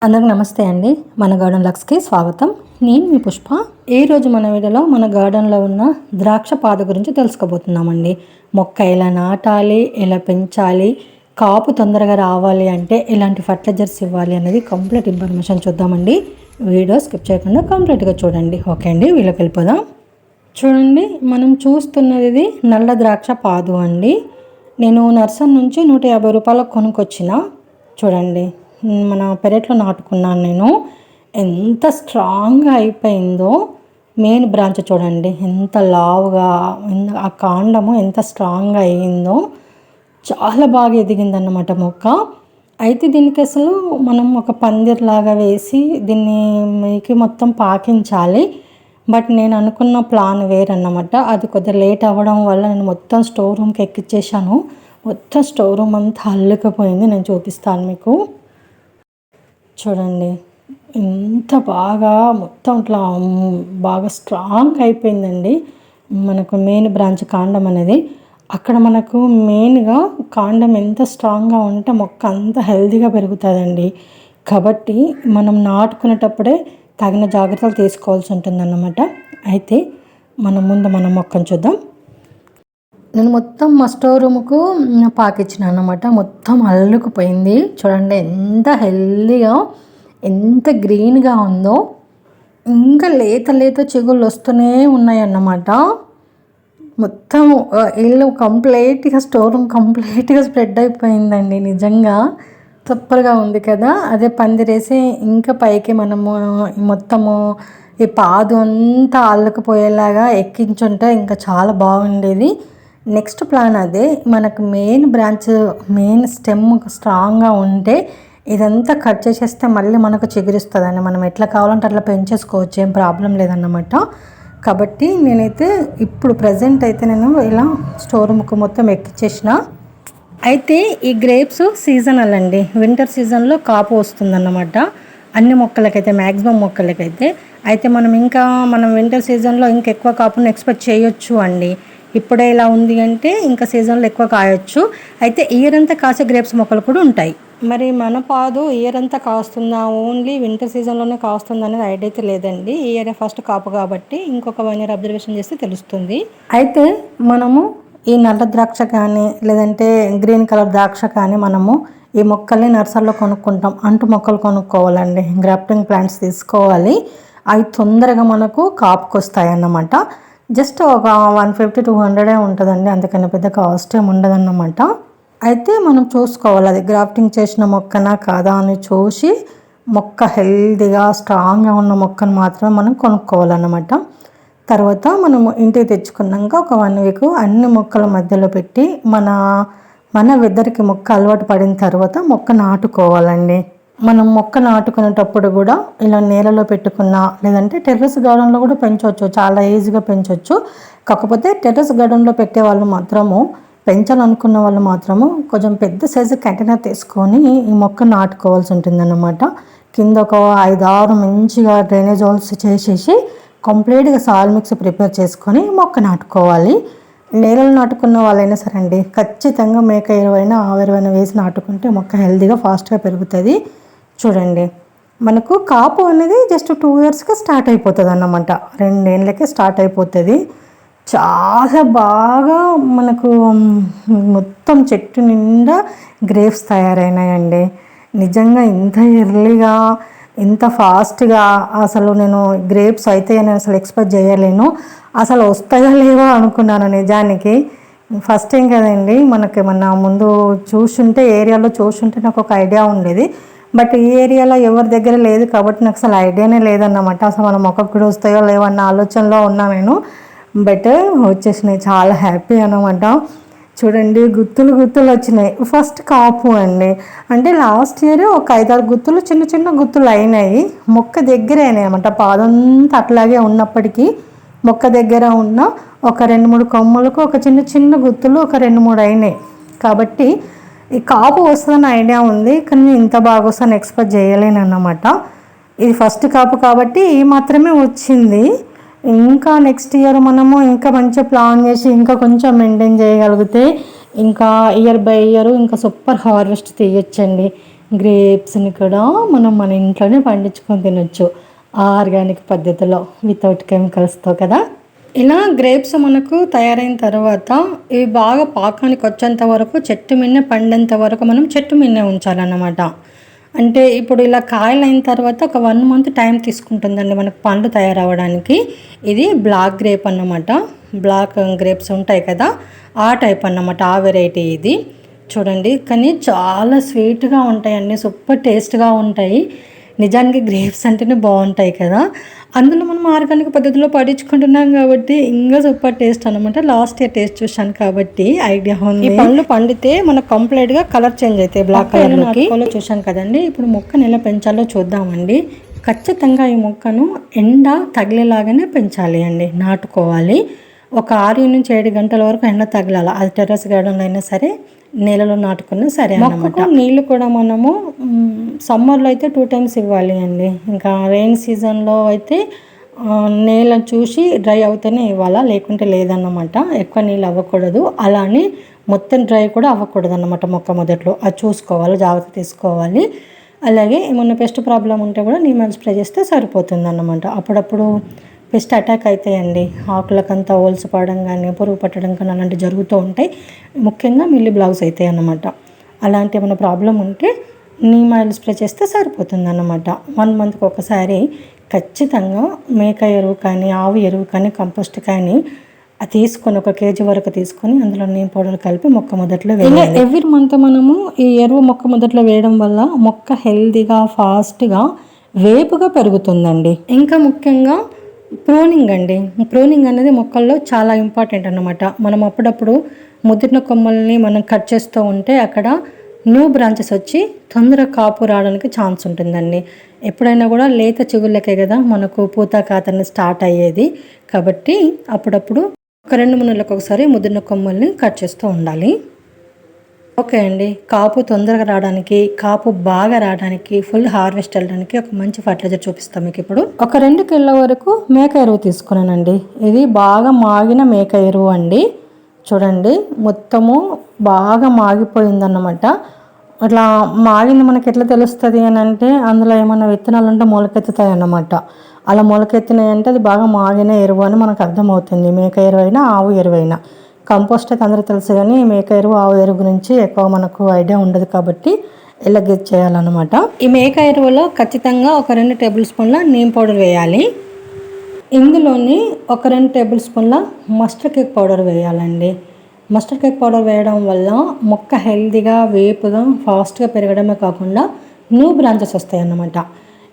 అందరికి నమస్తే అండి. మన గార్డెన్ లక్స్కి స్వాగతం. నేను మీ పుష్ప. ఈరోజు మన వీడియోలో మన గార్డెన్లో ఉన్న ద్రాక్ష పాద గురించి తెలుసుకోబోతున్నామండి. మొక్క ఎలా నాటాలి, ఎలా పెంచాలి, కాపు తొందరగా రావాలి అంటే ఎలాంటి ఫర్టిలైజర్స్ ఇవ్వాలి అనేది కంప్లీట్ ఇన్ఫర్మేషన్ చూద్దామండి. వీడియో స్కిప్ చేయకుండా కంప్లీట్గా చూడండి. ఓకే అండి, వీళ్ళకి వెళ్ళిపోదాం. చూడండి, మనం చూస్తున్నది ఇది నల్ల ద్రాక్ష పాదు అండి. నేను నర్సరీ నుంచి 150 రూపాయలకు కొనుక్కొచ్చిన. చూడండి, మన పెరట్లో నాటుకున్నాను నేను. ఎంత స్ట్రాంగ్గా అయిపోయిందో. మెయిన్ బ్రాంచ్ చూడండి ఎంత లావుగా, ఆ కాండము ఎంత స్ట్రాంగ్గా అయ్యిందో. చాలా బాగా ఎదిగిందన్నమాట మొక్క. అయితే దీనికి అసలు మనం ఒక పందిర్లాగా వేసి దీన్ని మొత్తం పాకించాలి. బట్ నేను అనుకున్న ప్లాన్ వేరన్నమాట. అది కొద్దిగా లేట్ అవ్వడం వల్ల నేను మొత్తం స్టోర్ రూమ్కి ఎక్కిచ్చేసాను. మొత్తం స్టోర్ రూమ్ అంతా అల్లుకపోయింది. నేను చూపిస్తాను మీకు. చూడండి ఎంత బాగా మొత్తం ఇట్లా బాగా స్ట్రాంగ్ అయిపోయిందండి. మనకు మెయిన్ బ్రాంచ్ కాండం అనేది అక్కడ మనకు మెయిన్గా కాండం ఎంత స్ట్రాంగ్గా ఉంటే మొక్క అంత హెల్తీగా పెరుగుతుందండి. కాబట్టి మనం నాటుకునేటప్పుడే తగిన జాగ్రత్తలు తీసుకోవాల్సి ఉంటుందన్నమాట. అయితే మనం ముందు మన మొక్కను చూద్దాం. నేను మొత్తం మా స్టోర్ రూమ్కు పాకిచ్చిన అన్నమాట. మొత్తం అల్లుకుపోయింది. చూడండి ఎంత హెల్దీగా, ఎంత గ్రీన్గా ఉందో. ఇంకా లేత లేత చిగుళ్ళు వస్తూనే ఉన్నాయన్నమాట. మొత్తం ఇల్లు కంప్లీట్గా, స్టోర్ రూమ్ కంప్లీట్గా స్ప్రెడ్ అయిపోయిందండి. నిజంగా సూపర్గా ఉంది కదా. అదే పందిరేసి ఇంకా పైకి మనము మొత్తము ఈ పాదు అంతా అల్లుకుపోయేలాగా ఎక్కించుంటే ఇంకా చాలా బాగుండేది. నెక్స్ట్ ప్లాన్ అదే. మనకు మెయిన్ బ్రాంచ్, మెయిన్ స్టెమ్ స్ట్రాంగ్గా ఉంటే ఇదంతా కట్ చేసేస్తే మళ్ళీ మనకు చిగురిస్తుందండి. మనం ఎట్లా కావాలంటే అట్లా పెంచేసుకోవచ్చు, ఏం ప్రాబ్లం లేదన్నమాట. కాబట్టి నేనైతే ఇప్పుడు ప్రజెంట్ అయితే నేను ఇలా స్టోర్ రూమ్కి మొత్తం ఎక్కిచ్చేసిన. అయితే ఈ గ్రేప్స్ సీజనల్ అండి. వింటర్ సీజన్లో కాపు వస్తుందన్నమాట అన్ని మొక్కలకైతే, మ్యాక్సిమం మొక్కలకైతే. అయితే మనం వింటర్ సీజన్లో ఇంకా ఎక్కువ కాపును ఎక్స్పెక్ట్ చేయొచ్చు అండి. ఇప్పుడే ఇలా ఉంది అంటే ఇంకా సీజన్లో ఎక్కువ కాయొచ్చు. అయితే ఇయర్ అంతా కాసే గ్రేప్స్ మొక్కలు కూడా ఉంటాయి. మరి మన పాదు ఇయర్ అంతా కాస్తుందా, ఓన్లీ వింటర్ సీజన్లోనే కాస్తుందా అనేది ఐడియా అయితే లేదండి. ఈ ఇయర్ ఫస్ట్ కాపు కాబట్టి ఇంకొక 1 ఇయర్ అబ్జర్వేషన్ చేస్తే తెలుస్తుంది. అయితే మనము ఈ నల్ల ద్రాక్ష కానీ లేదంటే గ్రీన్ కలర్ ద్రాక్ష కానీ మనము ఈ మొక్కల్ని నర్సరీలో కొనుక్కుంటాం. అంటు మొక్కలు కొనుక్కోవాలండి. గ్రాఫ్టింగ్ ప్లాంట్స్ తీసుకోవాలి. అవి తొందరగా మనకు కాపుకొస్తాయి అన్నమాట. జస్ట్ ఒక 150-200 ఉంటుందండి. అందుకని పెద్ద కాస్ట్ ఏమి ఉండదన్నమాట. అయితే మనం చూసుకోవాలి అది గ్రాఫ్టింగ్ చేసిన మొక్కనా కాదా అని చూసి మొక్క హెల్తీగా స్ట్రాంగ్గా ఉన్న మొక్కను మాత్రమే మనం కొనుక్కోవాలన్నమాట. తర్వాత మనము ఇంటికి తెచ్చుకున్నాక ఒక 1 వీక్ అన్ని మొక్కల మధ్యలో పెట్టి మన వెదర్కి మొక్క అలవాటు పడిన తర్వాత మొక్క నాటుకోవాలండి. మనం మొక్క నాటుకునేటప్పుడు కూడా ఇలా నేలలో పెట్టుకున్నా లేదంటే టెర్రస్ గార్డెన్లో కూడా పెంచవచ్చు. చాలా ఈజీగా పెంచవచ్చు. కాకపోతే టెర్రస్ గార్డెన్లో పెట్టే వాళ్ళు మాత్రము, పెంచాలనుకున్న వాళ్ళు మాత్రము కొంచెం పెద్ద సైజు కంటైనర్ తీసుకొని ఈ మొక్క నాటుకోవాల్సి ఉంటుందన్నమాట. కింద ఒక 5-6 మంచిగా డ్రైనేజ్ హోల్స్ చేసేసి కంప్లీట్గా సాయిల్ మిక్స్ ప్రిపేర్ చేసుకొని మొక్క నాటుకోవాలి. నేలలో నాటుకున్న వాళ్ళైనా సరే అండి, ఖచ్చితంగా మేక ఎరువైనా ఆవు ఎరువైనా వేసి నాటుకుంటే మొక్క హెల్తీగా ఫాస్ట్గా పెరుగుతుంది. చూడండి, మనకు కాపు అనేది జస్ట్ 2 ఇయర్స్కి స్టార్ట్ అయిపోతుంది అన్నమాట. 2 ఏళ్ళకే స్టార్ట్ అయిపోతుంది. చాలా బాగా మనకు మొత్తం చెట్టు నిండా గ్రేప్స్ తయారైనాయండి. నిజంగా ఇంత ఎర్లీగా, ఇంత ఫాస్ట్గా అసలు నేను గ్రేప్స్ అయితే నేను అసలు ఎక్స్పెక్ట్ చేయలేను. అసలు వస్తాయో లేవో అనుకున్నాను నిజానికి. ఫస్ట్ టైం కదండి. మనకేమన్నా ముందు ఏరియాలో చూసుంటే నాకు ఒక ఐడియా ఉండేది. బట్ ఈ ఏరియాలో ఎవరి దగ్గర లేదు కాబట్టి నాకు అసలు ఐడియానే లేదన్నమాట. అసలు మన మొక్కకు కూడా వస్తాయో లేవో అన్న ఆలోచనలో ఉన్నా నేను. బట్ వచ్చేసినాయి. చాలా హ్యాపీ అన్నమాట. చూడండి, గుత్తులు వచ్చినాయి. ఫస్ట్ కాపు అండి. అంటే లాస్ట్ ఇయర్ ఒక 5-6 గుత్తులు, చిన్న చిన్న గుత్తులు అయినాయి. మొక్క దగ్గర అయినాయి అన్నమాట. పాదంతా అట్లాగే ఉన్నప్పటికీ మొక్క దగ్గర ఉన్న ఒక 2-3 కొమ్మలకు ఒక చిన్న చిన్న గుత్తులు ఒక 2-3 అయినాయి. కాబట్టి ఈ కాపు వస్తుందని ఐడియా ఉంది, కానీ ఇంత బాగా వస్తుందని ఎక్స్పెక్ట్ చేయలేను అన్నమాట. ఇది ఫస్ట్ కాపు కాబట్టి ఈ మాత్రమే వచ్చింది. ఇంకా నెక్స్ట్ ఇయర్ మనము ఇంకా మంచిగా ప్లాన్ చేసి ఇంకా కొంచెం మెయింటైన్ చేయగలిగితే ఇంకా ఇయర్ బై ఇయర్ ఇంకా సూపర్ హార్వెస్ట్ తీయచ్చండి. గ్రేప్స్ని కూడా మనం మన ఇంట్లోనే పండించుకొని తినొచ్చు ఆర్గానిక్ పద్ధతిలో వితౌట్ కెమికల్స్తో కదా. ఇలా గ్రేప్స్ మనకు తయారైన తర్వాత ఇవి బాగా పాకానికి వచ్చేంత వరకు చెట్టు మిన్నే పండేంత వరకు మనం చెట్టు మిన్నే ఉంచాలన్నమాట. అంటే ఇప్పుడు ఇలా కాయలు అయిన తర్వాత ఒక 1 మంత్ టైం తీసుకుంటుందండి మనకు పండ్లు తయారవ్వడానికి. ఇది బ్లాక్ గ్రేప్ అన్నమాట. బ్లాక్ గ్రేప్స్ ఉంటాయి కదా, ఆ టైప్ అన్నమాట, ఆ వెరైటీ ఇది. చూడండి, కానీ చాలా స్వీట్గా ఉంటాయండి, సూపర్ టేస్ట్గా ఉంటాయి. నిజానికి గ్రేప్స్ అంటేనే బాగుంటాయి కదా, అందులో మనం ఆర్గానిక్ పద్ధతిలో పండించుకుంటున్నాం కాబట్టి ఇంకా సూపర్ టేస్ట్ అనమాట. లాస్ట్ ఇయర్ టేస్ట్ చూసాను కాబట్టి ఐడియా ఉంది. ఈ పండ్లు పండితే మనకు కంప్లీట్గా కలర్ చేంజ్ అవుతాయి, బ్లాక్ కలర్లోకి. చూసాను కదండి. ఇప్పుడు మొక్కను ఎలా పెంచాలో చూద్దామండి. ఖచ్చితంగా ఈ మొక్కను ఎండ తగిలేలాగానే పెంచాలి అండి, నాటుకోవాలి. ఒక 6 నుంచి 7 గంటల వరకు ఎండ తగలాలి. అది టెర్రస్ గార్డెన్లో అయినా సరే, నేలలో నాటుకున్నా సరే అన్నమాట. నీళ్ళు కూడా మనము సమ్మర్లో అయితే 2 టైమ్స్ ఇవ్వాలి అండి. ఇంకా రెయిన్ సీజన్లో అయితే నేల చూసి డ్రై అవుతూనే ఇవ్వాలా, లేకుంటే లేదన్నమాట. ఎక్కువ నీళ్ళు అవ్వకూడదు, అలానే మొత్తం డ్రై కూడా అవ్వకూడదు అన్నమాట. మొక్క మొదట్లో అది చూసుకోవాలి, జాగ్రత్త తీసుకోవాలి. అలాగే ఏమన్నా పెస్ట్ ప్రాబ్లం ఉంటే కూడా నీమ్ స్ప్రే చేస్తే సరిపోతుంది అన్నమాట. అప్పుడప్పుడు పెస్ట్ అటాక్ అవుతాయండి, ఆకులకంతా హోల్స్ పడడం కానీ, పురుగు పట్టడం కానీ అలాంటివి జరుగుతూ ఉంటాయి. ముఖ్యంగా మిల్లీ బ్లాగ్స్ అవుతాయి అన్నమాట. అలాంటి ఏమైనా ప్రాబ్లం ఉంటే నీమ్ ఆయిల్ స్ప్రే చేస్తే సరిపోతుంది అన్నమాట. 1 మంత్కి ఒకసారి ఖచ్చితంగా మేక ఎరువు కానీ, ఆవు ఎరువు కానీ, కంపోస్ట్ కానీ తీసుకొని 1 కేజీ వరకు తీసుకొని అందులో నీమ్ పౌడర్ కలిపి మొక్క మొదట్లో వేయాలి. ఎవ్రీ మంత్ మనము ఈ ఎరువు మొక్క మొదట్లో వేయడం వల్ల మొక్క హెల్తీగా, ఫాస్ట్గా, వేపుగా పెరుగుతుందండి. ఇంకా ముఖ్యంగా ప్రూనింగ్ అండి. ప్రూనింగ్ అనేది మొక్కల్లో చాలా ఇంపార్టెంట్ అన్నమాట. మనం అప్పుడప్పుడు ముదిరిన కొమ్మల్ని మనం కట్ చేస్తూ ఉంటే అక్కడ న్యూ బ్రాంచెస్ వచ్చి తొందరగా కాపు రావడానికి ఛాన్స్ ఉంటుందండి. ఎప్పుడైనా కూడా లేత చిగుళ్ళకే కదా మనకు పూత కాతని స్టార్ట్ అయ్యేది. కాబట్టి అప్పుడప్పుడు ఒక 2-3 నెలలకు ఒకసారి ముదిరిన కొమ్మల్ని కట్ చేస్తూ ఉండాలి. ఓకే అండి, కాపు తొందరగా రావడానికి, కాపు బాగా రావడానికి, ఫుల్ హార్వెస్ట్ వెళ్ళడానికి ఒక మంచి ఫర్టిలైజర్ చూపిస్తాం మీకు ఇప్పుడు. ఒక 2 కిలోల వరకు మేక ఎరువు తీసుకున్నానండి. ఇది బాగా మాగిన మేక ఎరువు అండి. చూడండి, మొత్తము బాగా మాగిపోయిందన్నమాట. అట్లా మాగింది మనకి ఎట్లా తెలుస్తుంది అని అంటే, అందులో ఏమైనా విత్తనాలు ఉంటే మొలకెత్తుతాయి అన్నమాట. అలా మొలకెత్తినాయి అంటే అది బాగా మాగిన ఎరువు అని మనకు అర్థమవుతుంది. మేక ఎరువు అయినా, ఆవు ఎరువు అయినా. కంపోస్ట్ అయితే అందరూ తెలుసు, కానీ మేక ఎరువు, ఆవు ఎరువు గురించి ఎక్కువ మనకు ఐడియా ఉండదు కాబట్టి ఇలా గెస్ చేయాలన్నమాట. ఈ మేక ఎరువులో ఖచ్చితంగా ఒక 2 టేబుల్ స్పూన్ల నీమ్ పౌడర్ వేయాలి. ఇందులోని ఒక 2 టేబుల్ స్పూన్ల మస్టర్డ్ కేక్ పౌడర్ వేయాలండి. మస్టర్డ్ కేక్ పౌడర్ వేయడం వల్ల మొక్క హెల్తీగా, వేపుగా, ఫాస్ట్గా పెరగడమే కాకుండా న్యూ బ్రాంచెస్ వస్తాయి అన్నమాట.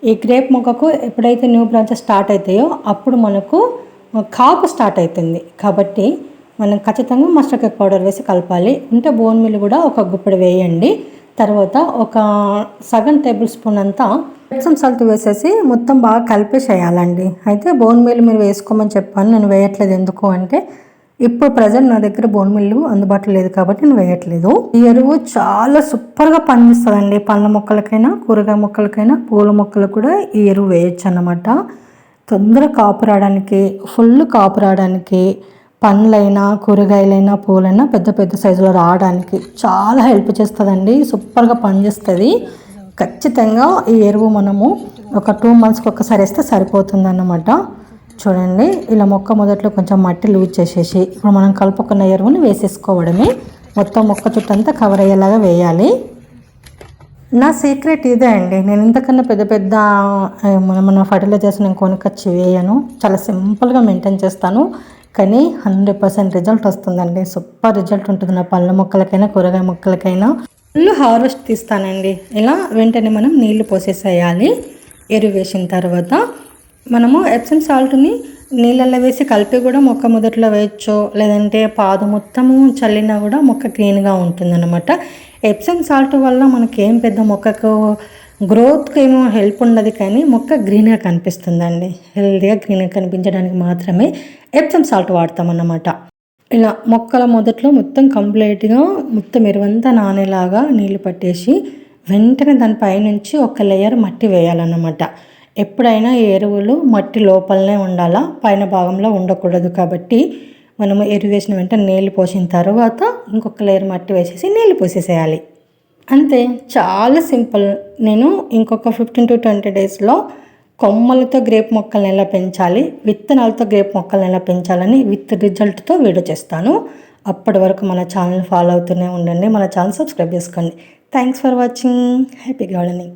ఈ గ్రేప్ మొక్కకు ఎప్పుడైతే న్యూ బ్రాంచెస్ స్టార్ట్ అవుతాయో అప్పుడు మనకు కాపు స్టార్ట్ అవుతుంది. కాబట్టి మనం ఖచ్చితంగా మస్టర్డ్ కేక్ పౌడర్ వేసి కలపాలి. ఉంటే బోన్ మిల్ కూడా ఒక గుప్పెడు వేయండి. తర్వాత ఒక సగం టేబుల్ స్పూన్ అంతా ఎప్సమ్ సాల్ట్ వేసేసి మొత్తం బాగా కలిపేసేయాలండి. అయితే బోన్ మిల్ మీరు వేసుకోమని చెప్పాను, నేను వేయట్లేదు. ఎందుకు అంటే ఇప్పుడు ప్రజెంట్ నా దగ్గర బోన్ మిల్లు అందుబాటులో లేదు కాబట్టి నేను వేయట్లేదు. ఈ ఎరువు చాలా సూపర్గా పనిచేస్తుందండి. పండ్ల మొక్కలకైనా, కూరగాయ మొక్కలకైనా, పూల మొక్కలకు కూడా ఈ ఎరువు వేయచ్చు అన్నమాట. తొందరగా కాపు రావడానికి, ఫుల్ కాపు రావడానికి, పండ్లైనా, కూరగాయలైనా, పూలైనా పెద్ద పెద్ద సైజులో రావడానికి చాలా హెల్ప్ చేస్తుందండి. సూపర్గా పనిచేస్తుంది. ఖచ్చితంగా ఈ ఎరువు మనము ఒక 2 మంత్స్కి ఒకసారి వేస్తే సరిపోతుంది అన్నమాట. చూడండి, ఇలా మొక్క మొదట్లో కొంచెం మట్టి లూజ్ చేసేసి ఇప్పుడు మనం కలుపుకున్న ఎరువుని వేసేసుకోవడమే. మొత్తం మొక్క చుట్టంతా కవర్ అయ్యేలాగా వేయాలి. నా సీక్రెట్ ఇదే అండి. నేను ఇంతకన్నా పెద్ద పెద్ద మన ఫర్టిలైజర్స్ నేను కొనుక్కొచ్చి వేయను. చాలా సింపుల్గా మెయింటైన్ చేస్తాను, కానీ 100% రిజల్ట్ వస్తుందండి. సూపర్ రిజల్ట్ ఉంటుంది. నా పళ్ళ మొక్కలకైనా, కూరగాయ మొక్కలకైనా ఫుల్ హార్వెస్ట్ తీస్తానండి. ఇలా వెంటనే మనం నీళ్లు పోసేసేయాలి. ఎరువు వేసిన తర్వాత మనము ఎప్సమ్ సాల్ట్ని నీళ్ళల్లో వేసి కలిపి కూడా మొక్క మొదట్లో వేయచ్చు, లేదంటే పాదు మొత్తము చల్లినా కూడా మొక్క గ్రీన్గా ఉంటుందన్నమాట. ఎప్సమ్ సాల్ట్ వల్ల మనకేం పెద్ద మొక్కకు గ్రోత్కి ఏమో హెల్ప్ ఉండదు, కానీ మొక్క గ్రీన్గా కనిపిస్తుందండి. హెల్తీగా గ్రీన్గా కనిపించడానికి మాత్రమే ఎప్సమ్ సాల్ట్ వాడతామన్నమాట. ఇలా మొక్కల మొదట్లో మొత్తం కంప్లీట్గా మొత్తం ఎరువంతా నానేలాగా నీళ్లు పట్టేసి వెంటనే దానిపైనుంచి ఒక లేయర్ మట్టి వేయాలన్నమాట. ఎప్పుడైనా ఈ ఎరువులు మట్టి లోపలనే ఉండాలా, పైన భాగంలో ఉండకూడదు. కాబట్టి మనము ఎరువు వేసిన వెంటనే నీళ్ళు పోసిన తర్వాత ఇంకొక లేయర్ మట్టి వేసేసి నీళ్ళు పోసేసేయాలి. అంతే, చాలా సింపుల్. నేను ఇంకొక 15 to 20 డేస్లో కొమ్మలతో గ్రేప్ మొక్కల్ని ఎలా పెంచాలి, విత్తనాలతో గ్రేప్ మొక్కల్ని ఎలా పెంచాలని విత్ రిజల్ట్తో వీడియో చేస్తాను. అప్పటి వరకు మన ఛానల్ ఫాలో అవుతూనే ఉండండి, మన ఛానల్ సబ్స్క్రైబ్ చేసుకోండి. Thanks for watching. Happy gardening.